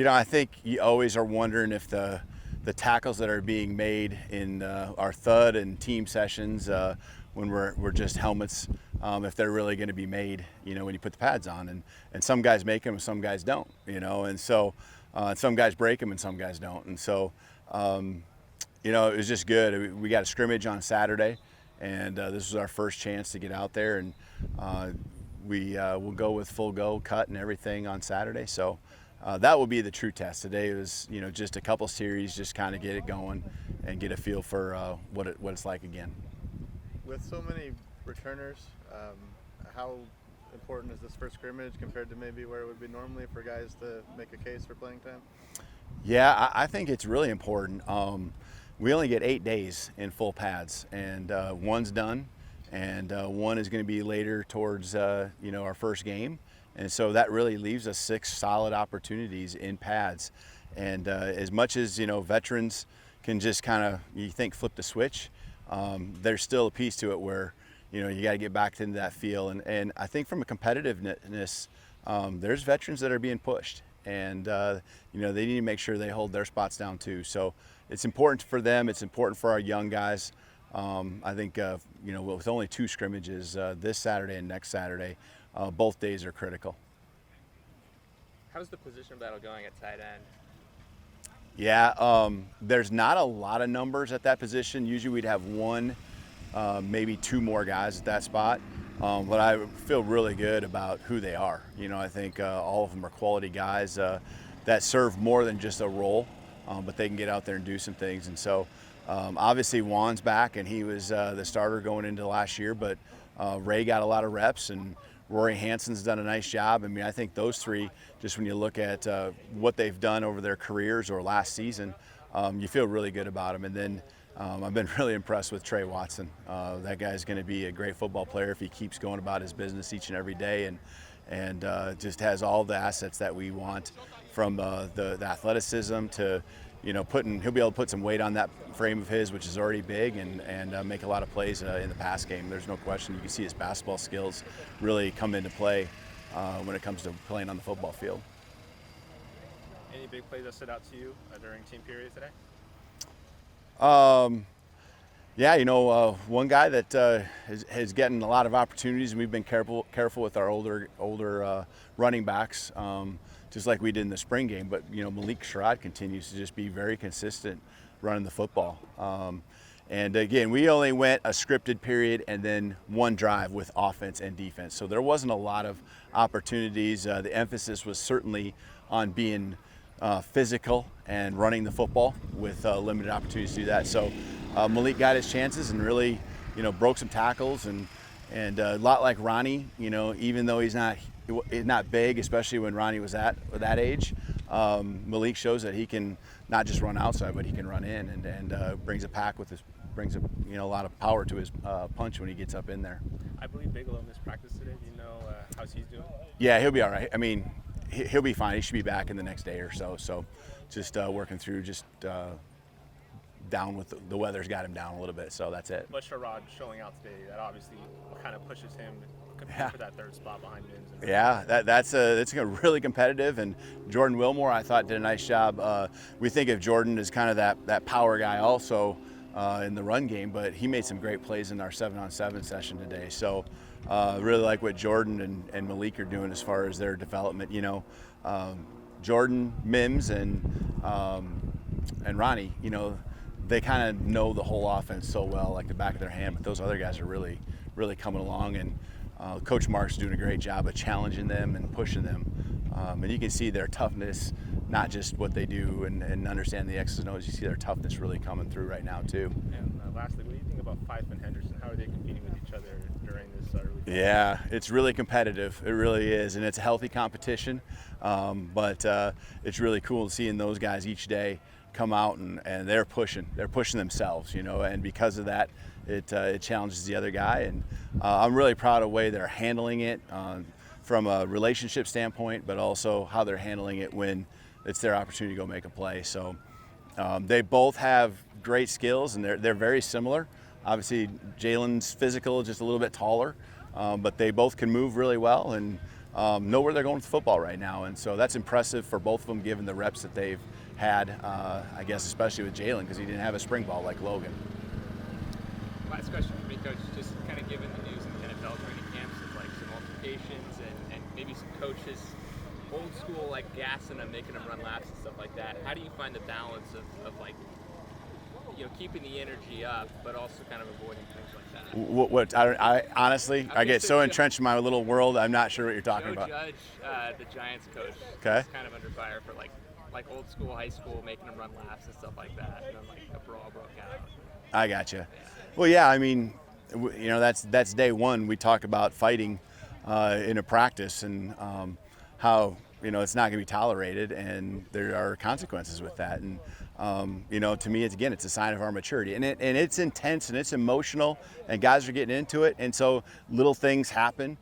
I think you always are wondering if the tackles that are being made in our thud and team sessions when we're just helmets, if they're really going to be made, when you put the pads on. And some guys make them and some guys don't, and so some guys break them and some guys don't. And so, it was just good. We got a scrimmage on Saturday, and this was our first chance to get out there, and we'll go with full go cut and everything on Saturday. So that will be the true test. Today was, just a couple series, just kind of get it going and get a feel for what it's like again. With so many returners, how important is this first scrimmage compared to maybe where it would be normally for guys to make a case for playing time? Yeah, I think it's really important. We only get 8 days in full pads, and one's done, and one is going to be later towards our first game. And so that really leaves us 6 solid opportunities in pads. And as much as, veterans can just kind of, you think, flip the switch, there's still a piece to it where, you got to get back into that feel. And I think from a competitiveness, there's veterans that are being pushed. And, they need to make sure they hold their spots down too. So it's important for them. It's important for our young guys. I think, with only 2 scrimmages this Saturday and next Saturday, both days are critical. How's the position battle going at tight end? Yeah, there's not a lot of numbers at that position. Usually we'd have 1, maybe 2 more guys at that spot. But I feel really good about who they are. I think all of them are quality guys that serve more than just a role, but they can get out there and do some things. And so obviously Juan's back, and he was the starter going into last year, but Ray got a lot of reps, and Rory Hansen's done a nice job. I mean, I think those 3, just when you look at what they've done over their careers or last season, you feel really good about them. And then I've been really impressed with Trey Watson. That guy's going to be a great football player if he keeps going about his business each and every day, and just has all the assets that we want, from the athleticism to, he'll be able to put some weight on that frame of his, which is already big, and make a lot of plays in the pass game. There's no question. You can see his basketball skills really come into play when it comes to playing on the football field. Any big plays that stood out to you during team period today? Yeah, one guy that has gotten a lot of opportunities, and we've been careful with our older running backs, just like we did in the spring game. But Malik Sherrod continues to just be very consistent running the football. And again, we only went a scripted period and then 1 drive with offense and defense, so there wasn't a lot of opportunities. The emphasis was certainly on being physical and running the football with limited opportunities to do that. So Malik got his chances and really, broke some tackles, and a lot like Ronnie, even though he's not big, especially when Ronnie was at that age, Malik shows that he can not just run outside, but he can run in, and brings a lot of power to his punch when he gets up in there. I believe Bigelow missed practice today. Do you know how he's doing? Yeah, he'll be all right. I mean, he'll be fine. He should be back in the next day or so. So just working through, down with the weather's got him down a little bit. So that's it. But Sherrod showing out today, that obviously kind of pushes him to compete for that 3rd spot behind Mims. Yeah, that's really competitive. And Jordan Wilmore, I thought, did a nice job. We think of Jordan as kind of that power guy also in the run game, but he made some great plays in our 7-on-7 session today. So really like what Jordan and Malik are doing as far as their development. Jordan, Mims, and Ronnie, they kind of know the whole offense so well, like the back of their hand, but those other guys are really, really coming along, and Coach Mark's doing a great job of challenging them and pushing them. And you can see their toughness, not just what they do and understand the X's and O's. You see their toughness really coming through right now too. And lastly, what do you think about Fife and Henderson? How are they competing with each other during this early season? Yeah, it's really competitive. It really is, and it's a healthy competition. But it's really cool seeing those guys each day come out and they're pushing themselves, and because of that, it challenges the other guy. And I'm really proud of the way they're handling it from a relationship standpoint, but also how they're handling it when it's their opportunity to go make a play. So they both have great skills, and they're very similar. Obviously, Jalen's physical, just a little bit taller, but they both can move really well, and know where they're going with football right now. And so that's impressive for both of them, given the reps that they've had, I guess, especially with Jalen, because he didn't have a spring ball like Logan. Last question for me, Coach. Just kind of given the news in NFL training camps of like some altercations and maybe some coaches old school like gassing them, making them run laps and stuff like that. How do you find the balance of like, keeping the energy up, but also kind of avoiding things like that? I honestly, I get so entrenched in my little world, I'm not sure what you're talking about. Judge, the Giants coach, okay, is kind of under fire for like old school, high school, making them run laps and stuff like that, and then like a brawl broke out. I gotcha. Well, yeah, I mean, that's day one. We talked about fighting in a practice and how it's not going to be tolerated, and there are consequences with that. And to me, it's a sign of our maturity, and it's intense and it's emotional, and guys are getting into it, and so little things happen.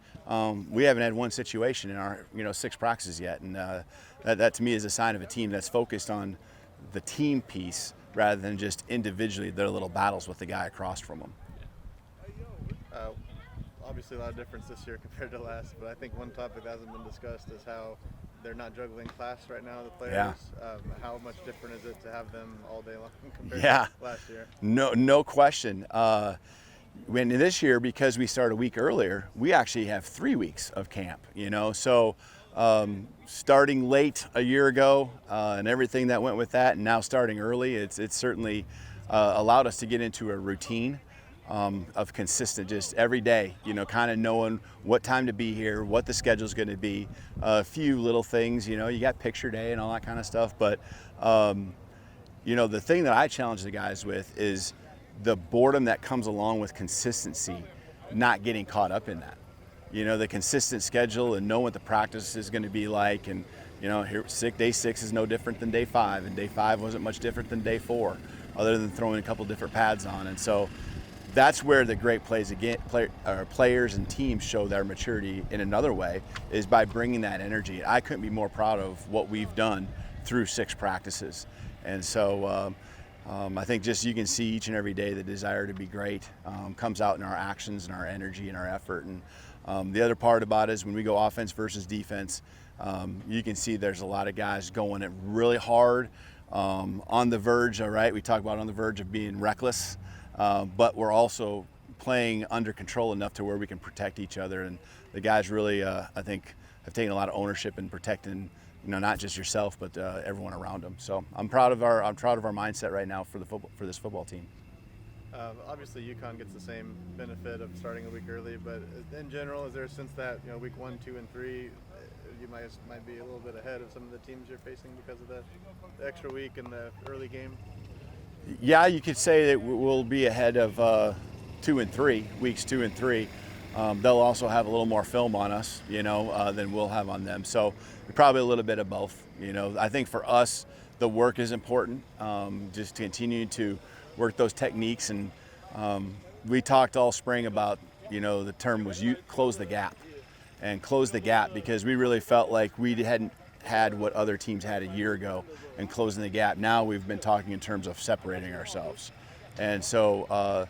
We haven't had one situation in our 6 practices yet, and that to me is a sign of a team that's focused on the team piece rather than just individually their little battles with the guy across from them. Obviously a lot of difference this year compared to last, but I think one topic that hasn't been discussed is how they're not juggling class right now, the players. Yeah. How much different is it to have them all day long compared to last year? No question. When this year, because we started a week earlier, we actually have 3 weeks of camp, so starting late a year ago and everything that went with that, and now starting early, it's certainly allowed us to get into a routine of consistent, just every day, kind of knowing what time to be here, what the schedule's going to be, a few little things, you got picture day and all that kind of stuff. But, the thing that I challenge the guys with is the boredom that comes along with consistency, not getting caught up in that. The consistent schedule and know what the practice is going to be like. And, day 6 is no different than day 5, and day 5 wasn't much different than day 4, other than throwing a couple different pads on. And so that's where the great players and teams show their maturity in another way, is by bringing that energy. I couldn't be more proud of what we've done through 6 practices. And so I think just you can see each and every day the desire to be great comes out in our actions and our energy and our effort. And the other part about it is when we go offense versus defense, you can see there's a lot of guys going it really hard, on the verge, all right? We talk about on the verge of being reckless. But we're also playing under control enough to where we can protect each other, and the guys really, I think, have taken a lot of ownership in protecting, not just yourself, but everyone around them. So I'm proud of our mindset right now for this football team. Obviously, UConn gets the same benefit of starting a week early, but in general, is there a sense that week 1, 2, and 3, you might be a little bit ahead of some of the teams you're facing because of the extra week and the early game? Yeah, you could say that we'll be ahead of weeks 2 and 3. They'll also have a little more film on us, than we'll have on them. So probably a little bit of both. I think for us, the work is important. Just to continue to work those techniques, and we talked all spring about, the term was close the gap, because we really felt like we hadn't had what other teams had a year ago and closing the gap. Now we've been talking in terms of separating ourselves. And so,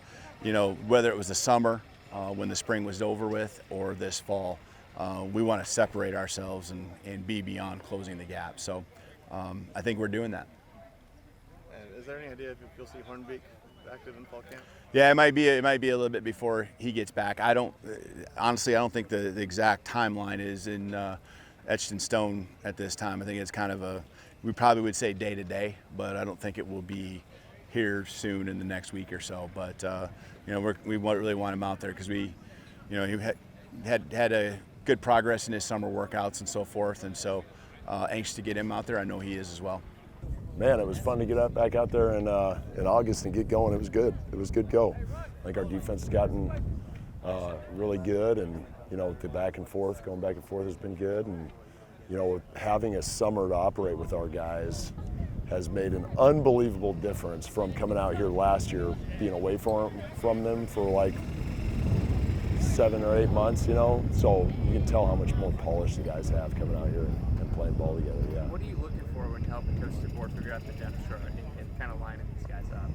whether it was the summer when the spring was over with or this fall, we want to separate ourselves and be beyond closing the gap. So I think we're doing that. And is there any idea if you'll see Hornbeak active in fall camp? Yeah, it might be a little bit before he gets back. I don't think the exact timeline is etched in stone at this time. I think it's kind of we probably would say day to day, but I don't think it will be here soon in the next week or so. But we really want him out there because he had a good progress in his summer workouts and so forth, and so anxious to get him out there. I know he is as well. Man, it was fun to get back out there in August and get going. It was good. It was good go. I think our defense has gotten really good, and the back and forth, going back and forth has been good. And having a summer to operate with our guys has made an unbelievable difference from coming out here last year, being away from them for like 7 or 8 months, So you can tell how much more polish the guys have coming out here and playing ball together, yeah. What are you looking for when helping Coach DeBoer figure out the depth chart and kind of lining these guys up?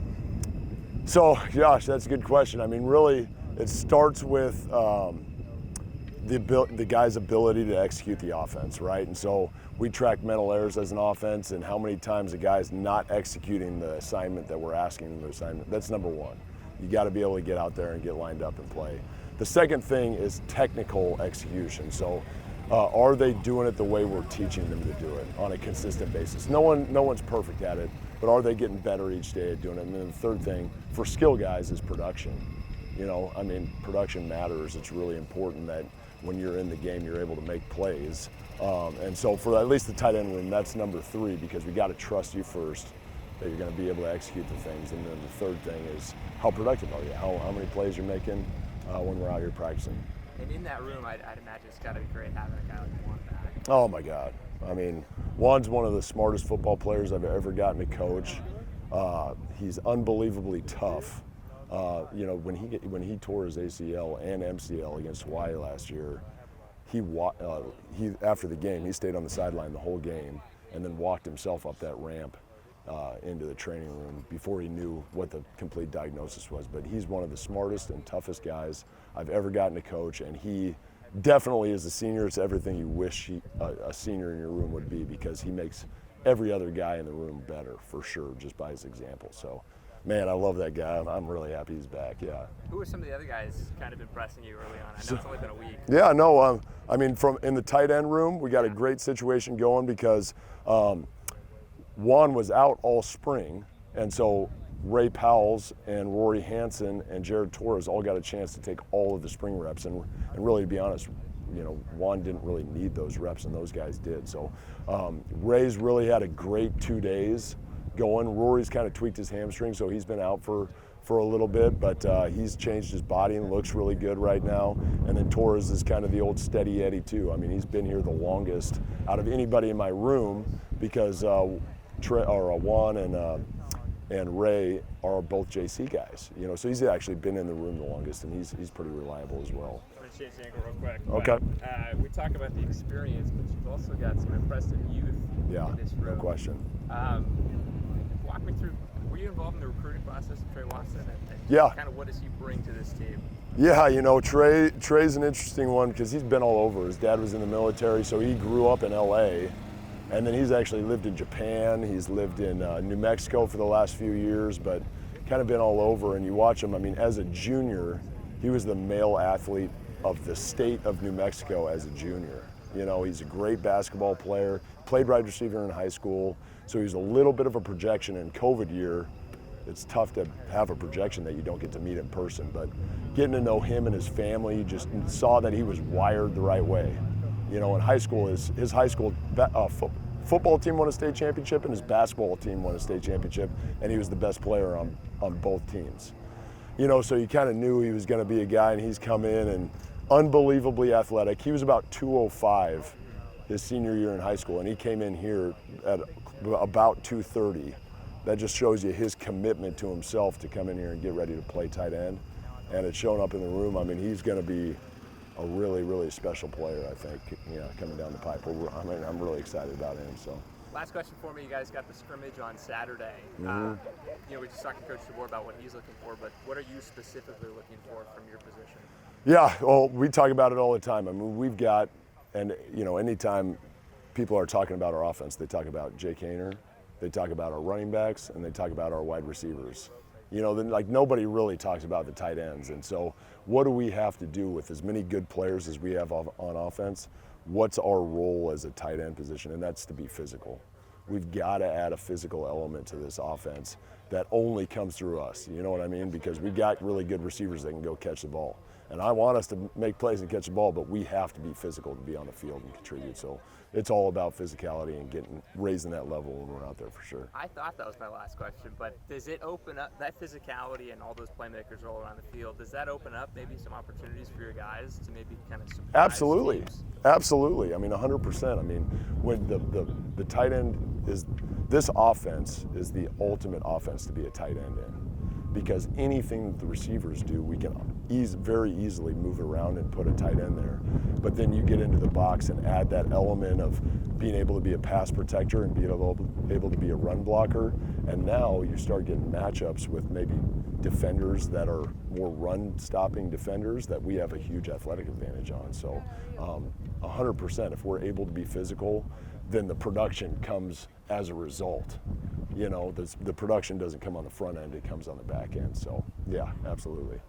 So, Josh, that's a good question. I mean, really, it starts with the guy's ability to execute the offense, right? And so we track mental errors as an offense and how many times a guy's not executing the assignment that we're asking him to assignment. That's number one. You got to be able to get out there and get lined up and play. The second thing is technical execution. So are they doing it the way we're teaching them to do it on a consistent basis? No one's perfect at it, but are they getting better each day at doing it? And then the third thing for skill guys is production. You know, I mean, production matters. It's really important that when you're in the game, you're able to make plays. And so for at least the tight end room, that's number 3, because we got to trust you first, that you're going to be able to execute the things. And then the third thing is how productive are you? How many plays you're making when we're out here practicing. And in that room, I'd imagine it's got to be great having a guy like Juan back. Oh my God. I mean, Juan's one of the smartest football players I've ever gotten to coach. He's unbelievably tough. You know, when he tore his ACL and MCL against Hawaii last year, he after the game, he stayed on the sideline the whole game and then walked himself up that ramp into the training room before he knew what the complete diagnosis was. But he's one of the smartest and toughest guys I've ever gotten to coach, and he definitely is a senior. It's everything you wish a senior in your room would be, because he makes every other guy in the room better, for sure, just by his example. So, man, I love that guy. I'm really happy he's back, yeah. Who are some of the other guys kind of impressing you early on? I know it's only been a week. Yeah, no, I mean, in the tight end room, we got a great situation going because Juan was out all spring, and so Ray Powell's and Rory Hansen and Jared Torres all got a chance to take all of the spring reps, and really, to be honest, you know, Juan didn't really need those reps, and those guys did. So Ray's really had a great 2 days going. Rory's kind of tweaked his hamstring, so he's been out for a little bit, but he's changed his body and looks really good right now. And then Torres is kind of the old steady Eddie too. I mean, he's been here the longest out of anybody in my room, because Juan and Ray are both JC guys. You know, so he's actually been in the room the longest, and he's pretty reliable as well. I'm going to change the angle real quick. Okay. But, we talk about the experience, but you've also got some impressive youth in this room. No question. Walk me through, were you involved in the recruiting process of Trey Watson? And Yeah. kind of what does he bring to this team? Yeah, you know, Trey's an interesting one because he's been all over. His dad was in the military, so he grew up in LA, and then he's actually lived in Japan. He's lived in New Mexico for the last few years, but kind of been all over. And you watch him, I mean, as a junior, he was the male athlete of the state of New Mexico as a junior. You know, he's a great basketball player, played wide receiver in high school, so he's a little bit of a projection. In COVID year, it's tough to have a projection that you don't get to meet in person, but getting to know him and his family, you just saw that he was wired the right way. You know, in high school, his high school football team won a state championship, and his basketball team won a state championship, and he was the best player on both teams. You know, so you kind of knew he was going to be a guy, and he's come in and unbelievably athletic. He was about 205 his senior year in high school, and he came in here at about 230. That just shows you his commitment to himself to come in here and get ready to play tight end, and it's shown up in the room. I mean, he's going to be a really, really special player, I think, you know, coming down the pipe. I'm really excited about him. So. Last question for me. You guys got the scrimmage on Saturday. Mm-hmm. You know, we just talked to Coach DeBoer about what he's looking for, but what are you specifically looking for from your position? Yeah, well, we talk about it all the time. I mean, we've got, and you know, anytime people are talking about our offense, they talk about Jake Haener, they talk about our running backs, and they talk about our wide receivers. You know, like nobody really talks about the tight ends. And so what do we have to do with as many good players as we have on offense? What's our role as a tight end position? And that's to be physical. We've got to add a physical element to this offense that only comes through us. You know what I mean? Because we got really good receivers that can go catch the ball. And I want us to make plays and catch the ball, but we have to be physical to be on the field and contribute. So it's all about physicality and raising that level when we're out there for sure. I thought that was my last question, but does it open up, that physicality and all those playmakers all around the field, does that open up maybe some opportunities for your guys to maybe kind of surprise Absolutely. teams? Absolutely. I mean, 100%. I mean, when the tight end is, this offense is the ultimate offense to be a tight end in. Because anything that the receivers do, we can very easily move around and put a tight end there. But then you get into the box and add that element of being able to be a pass protector and being able to be a run blocker. And now you start getting matchups with maybe defenders that are more run stopping defenders that we have a huge athletic advantage on. So 100%, if we're able to be physical, then the production comes as a result. You know, the production doesn't come on the front end, it comes on the back end. So yeah, absolutely.